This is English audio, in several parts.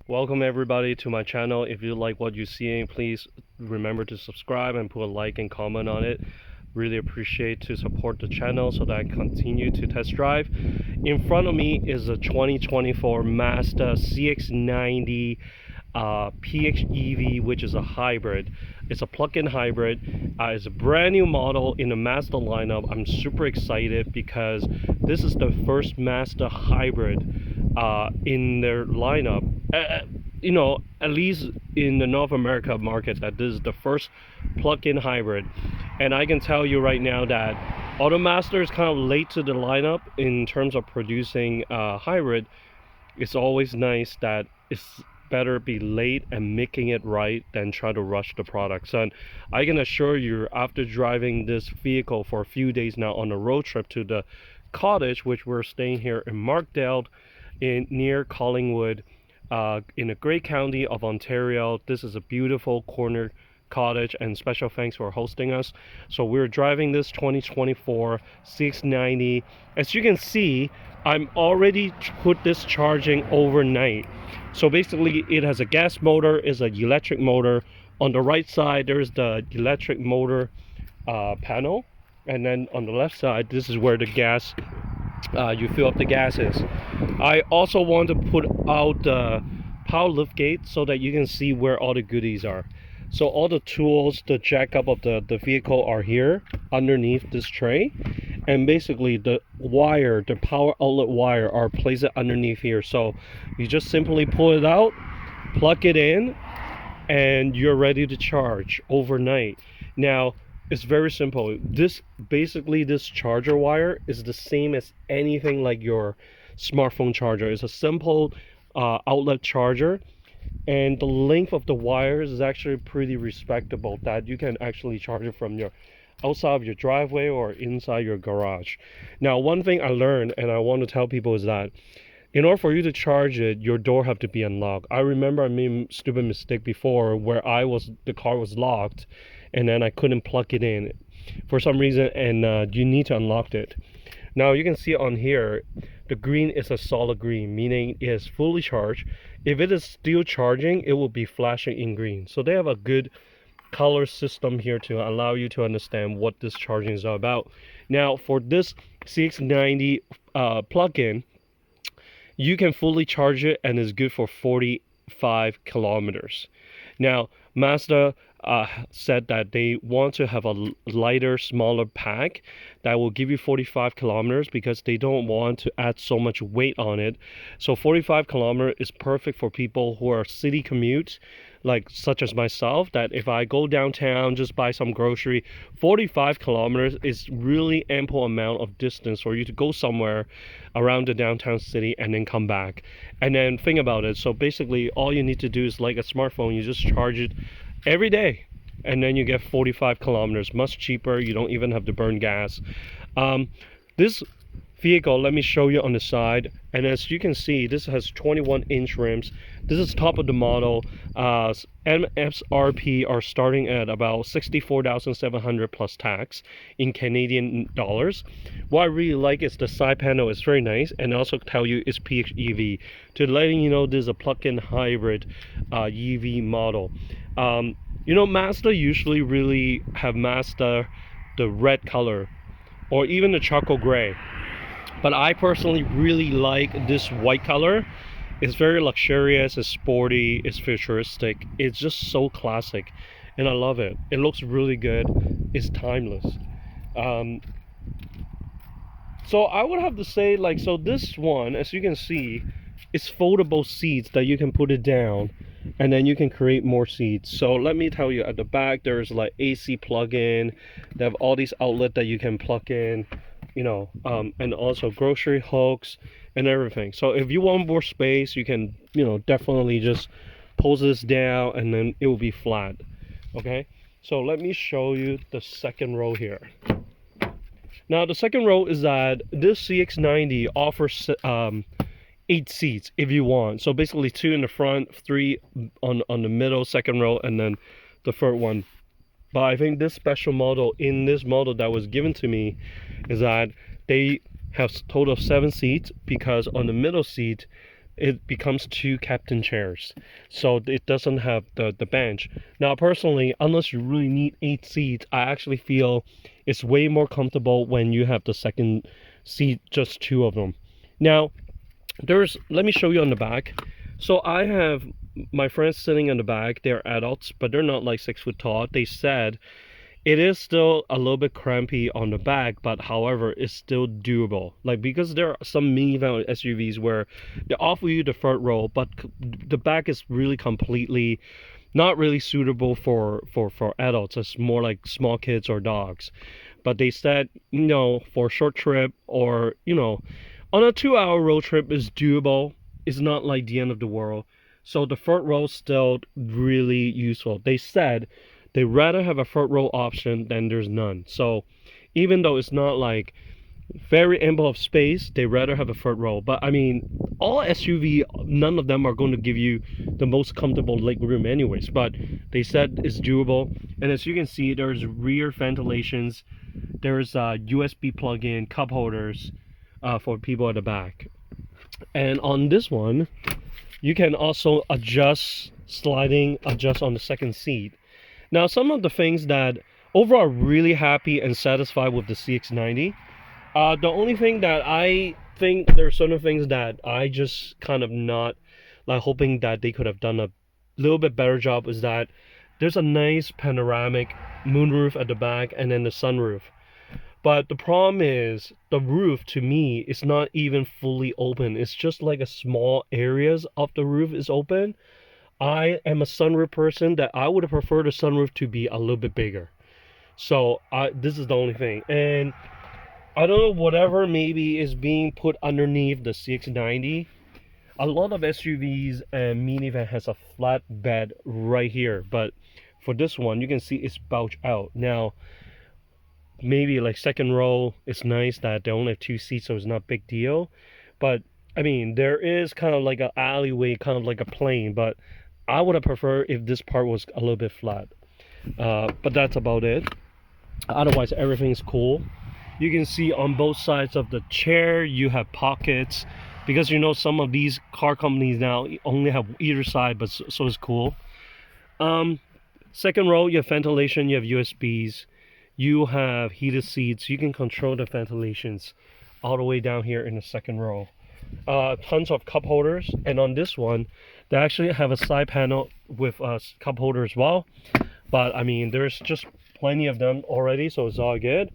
Welcome everybody to my channel. If you like what you're seeing, please remember to subscribe and put a like and comment on it. Really appreciate to support the channel so that I continue to test drive. In front of me is a 2024 Mazda CX-90 PHEV, which is a hybrid. It's a plug-in hybrid. It's a brand new model in the Mazda lineup. I'm super excited because this is the first Mazda hybrid in their lineup. At least in the North America market, that this is the first plug-in hybrid. And I can tell you right now that although Mazda is kind of late to the lineup in terms of producing hybrid, it's always nice that it's better be late and making it right than try to rush the product. So I can assure you, after driving this vehicle for a few days now on a road trip to the cottage, which we're staying here in Markdale near Collingwood, in the Grey County of Ontario. This is a beautiful corner cottage, and special thanks for hosting us. So we're driving this 2024 CX-90. As you can see, I'm already put this charging overnight. So basically it has a gas motor, is an electric motor. On the right side there's the electric motor panel, and then on the left side this is where the gas you fill up the gases. I also want to put out the power lift gate so that you can see where all the goodies are. So all the tools, the jack up of the vehicle are here underneath this tray, and basically the wire, the power outlet wire, are placed underneath here. So you just simply pull it out, plug it in, and you're ready to charge overnight. Now it's very simple. This charger wire is the same as anything like your smartphone charger. It's a simple outlet charger, and the length of the wires is actually pretty respectable, that you can actually charge it from your outside of your driveway or inside your garage. Now, one thing I learned and I want to tell people is that in order for you to charge it, your door have to be unlocked. I remember I made a stupid mistake before where the car was locked and then I couldn't plug it in for some reason, and you need to unlock it. Now you can see on here the green is a solid green, meaning it is fully charged. If it is still charging, it will be flashing in green. So they have a good color system here to allow you to understand what this charging is all about. Now for this CX-90 plug-in, you can fully charge it and it's good for 45 kilometers. Now Mazda said that they want to have a lighter, smaller pack that will give you 45 kilometers because they don't want to add so much weight on it. So 45 kilometers is perfect for people who are city commutes, like such as myself, that if I go downtown, just buy some grocery, 45 kilometers is really ample amount of distance for you to go somewhere around the downtown city and then come back. And then think about it. So basically all you need to do is, like a smartphone, you just charge it every day and then you get 45 kilometers, much cheaper. You don't even have to burn gas. This vehicle, let me show you on the side, and as you can see, this has 21-inch rims. This is top of the model. MSRP are starting at about 64,700 plus tax in Canadian dollars. What I really like is the side panel is very nice, and also tell you it's PHEV, to letting you know this is a plug-in hybrid EV model. Mazda usually really have the red color or even the charcoal gray, but I personally really like this white color. It's very luxurious, it's sporty, it's futuristic, it's just so classic, and I love it. It looks really good, it's timeless. So I would have to say, so this one, as you can see, it's foldable seats that you can put it down and then you can create more seats. So let me tell you, at the back there's like AC plug-in. They have all these outlets that you can plug in, and also grocery hooks and everything. So if you want more space, you can definitely just pose this down and then it will be flat. Okay, so let me show you the second row here. Now the second row is that this CX-90 offers 8 seats if you want. So basically 2 in the front, 3 on the middle, second row, and then the third one. But I think this special model, in this model that was given to me, is that they have a total of 7 seats, because on the middle seat it becomes two captain chairs, so it doesn't have the bench. Now personally, unless you really need 8 seats, I actually feel it's way more comfortable when you have the second seat, just two of them. Now let me show you on the back. So I have my friends sitting in the back. They're adults, but they're not like 6 foot tall. They said it is still a little bit crampy on the back, but however, it's still doable. Like, because there are some minivan SUVs where they offer you the front row, but the back is really completely not really suitable for adults. It's more like small kids or dogs. But they said, for a short trip, or on a 2-hour road trip is doable. It's not like the end of the world. So the front row is still really useful. They said they rather have a front row option than there's none. So even though it's not like very ample of space, they rather have a front row. But I mean, all SUV, none of them are going to give you the most comfortable leg room anyways. But they said it's doable. And as you can see, there's rear ventilations. There's USB plug-in cup holders for people at the back. And on this one, you can also adjust on the second seat. Now, some of the things that overall really happy and satisfied with the CX-90. The only thing that I think there are certain things that I just kind of not like hoping that they could have done a little bit better job is that there's a nice panoramic moonroof at the back and then the sunroof. But the problem is the roof to me is not even fully open. It's just like a small areas of the roof is open. I am a sunroof person that I would have preferred the sunroof to be a little bit bigger. So this is the only thing. And I don't know, whatever maybe is being put underneath the CX-90. A lot of SUVs and minivan has a flat bed right here. But for this one, you can see it's bulged out. Now, maybe like second row, it's nice that they only have 2 seats, so it's not a big deal. But I mean, there is kind of like an alleyway, kind of like a plane, but I would have preferred if this part was a little bit flat. But that's about it. Otherwise, everything's cool. You can see on both sides of the chair you have pockets, because some of these car companies now only have either side, but so it's cool. Second row, you have ventilation, you have USBs, you have heated seats. You can control the ventilations all the way down here in the second row. Tons of cup holders, and on this one they actually have a side panel with a cup holder as well. But I mean, there's just plenty of them already, so it's all good.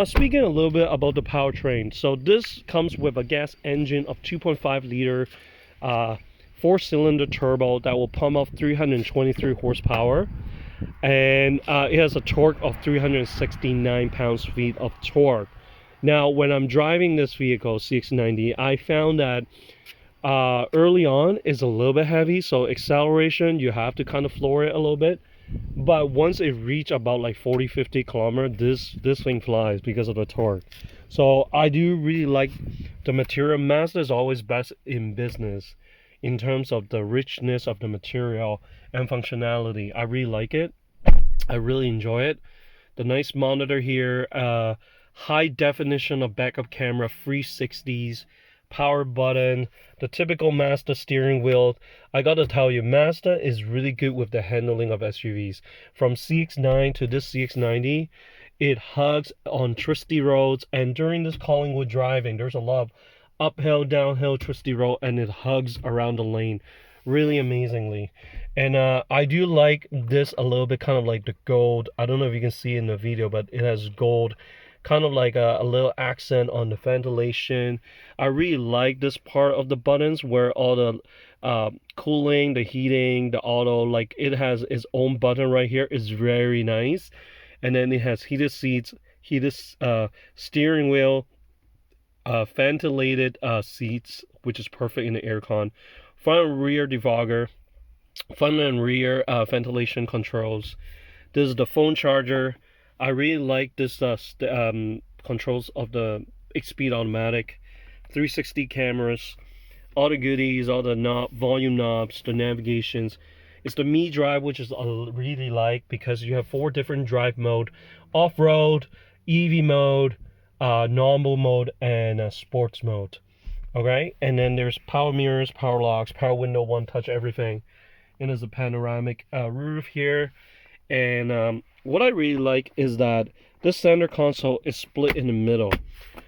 Speaking a little bit about the powertrain, so this comes with a gas engine of 2.5 liter 4-cylinder turbo that will pump out 323 horsepower, and it has a torque of 369 pounds-feet of torque. Now, when I'm driving this vehicle, CX-90, I found that early on is a little bit heavy, so acceleration, you have to kind of floor it a little bit. But once it reaches about like 40-50 kilometers, this thing flies because of the torque. So I do really like the material. Mazda is always best in business in terms of the richness of the material and functionality. I really like it. I really enjoy it. The nice monitor here, high definition of backup camera, 360s, power button, the typical Mazda steering wheel. I gotta tell you, Mazda is really good with the handling of SUVs. From CX-9 to this CX-90, it hugs on twisty roads, and during this Collingwood driving, there's a lot of uphill, downhill, twisty road, and it hugs around the lane really amazingly. And I do like this a little bit, kind of like the gold. I don't know if you can see in the video, but it has gold, kind of like a little accent on the ventilation. I really like this part of the buttons where all the cooling, the heating, the auto, like it has its own button right here. It's very nice. And then it has heated seats, heated steering wheel, ventilated seats, which is perfect in the aircon, front and rear defogger, front and rear ventilation controls. This is the phone charger. I really like this controls of the 8-speed automatic, 360 cameras, all the goodies, all the volume knobs, the navigations. It's the Me Drive, which is I really like because you have 4 different drive mode: off-road, EV mode, normal mode, and sports mode. Okay, and then there's power mirrors, power locks, power window, one touch, everything. And there's a panoramic roof here. And what I really like is that this center console is split in the middle.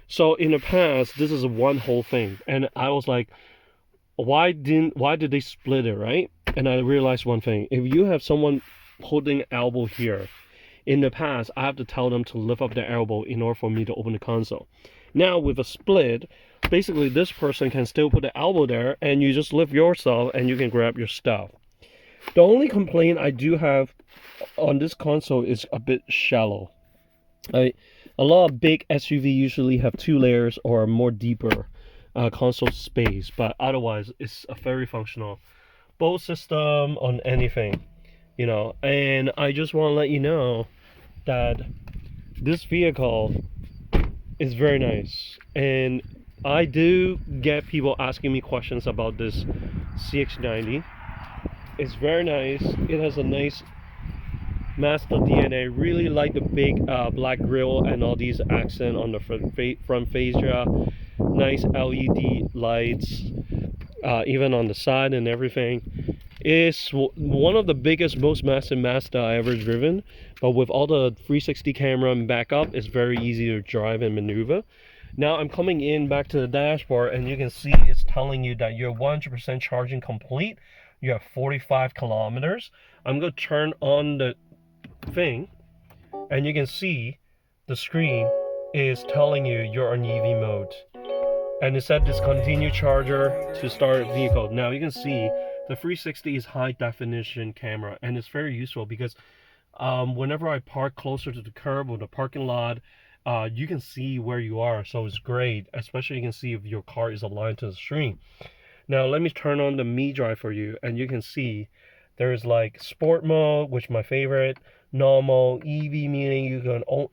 So in the past, this is one whole thing, and I was like, why did they split it, right? And I realized one thing: if you have someone holding elbow here, in the past, I have to tell them to lift up their elbow in order for me to open the console. Now with a split, basically this person can still put the elbow there, and you just lift yourself, and you can grab your stuff. The only complaint I do have on this console is a bit shallow. A lot of big SUV usually have 2 layers or more deeper console space, but otherwise it's a very functional boat system on anything, you know. And I just want to let you know that this vehicle is very nice, and I do get people asking me questions about this CX-90. It's very nice. It has a nice Mazda DNA. Really like the big black grille and all these accent on the front fascia. Nice LED lights, even on the side and everything. It's one of the biggest, most massive Mazda I ever driven. But with all the 360 camera and backup, it's very easy to drive and maneuver. Now I'm coming in back to the dashboard, and you can see it's telling you that you're 100% charging complete. You have 45 kilometers. I'm going to turn on the thing, and you can see the screen is telling you you're on EV mode, and it said discontinue charger to start vehicle. Now you can see the 360 is high definition camera, and it's very useful because whenever I park closer to the curb or the parking lot, you can see where you are, so it's great. Especially you can see if your car is aligned to the stream. Now let me turn on the Mi Drive for you, and you can see there's like sport mode, which is my favorite, normal, EV meaning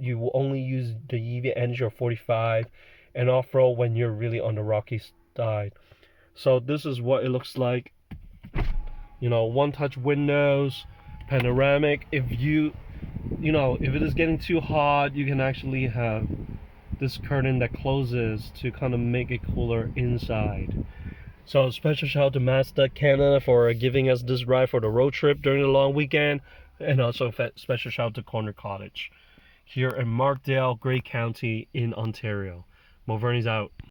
you will only use the EV engine of 45, and off-road when you're really on the rocky side. So this is what it looks like. You know, one-touch windows, panoramic. If if it is getting too hot, you can actually have this curtain that closes to kind of make it cooler inside. So special shout out to Mazda Canada for giving us this ride for the road trip during the long weekend. And also special shout out to Corner Cottage here in Markdale, Grey County in Ontario. Mulverney's out.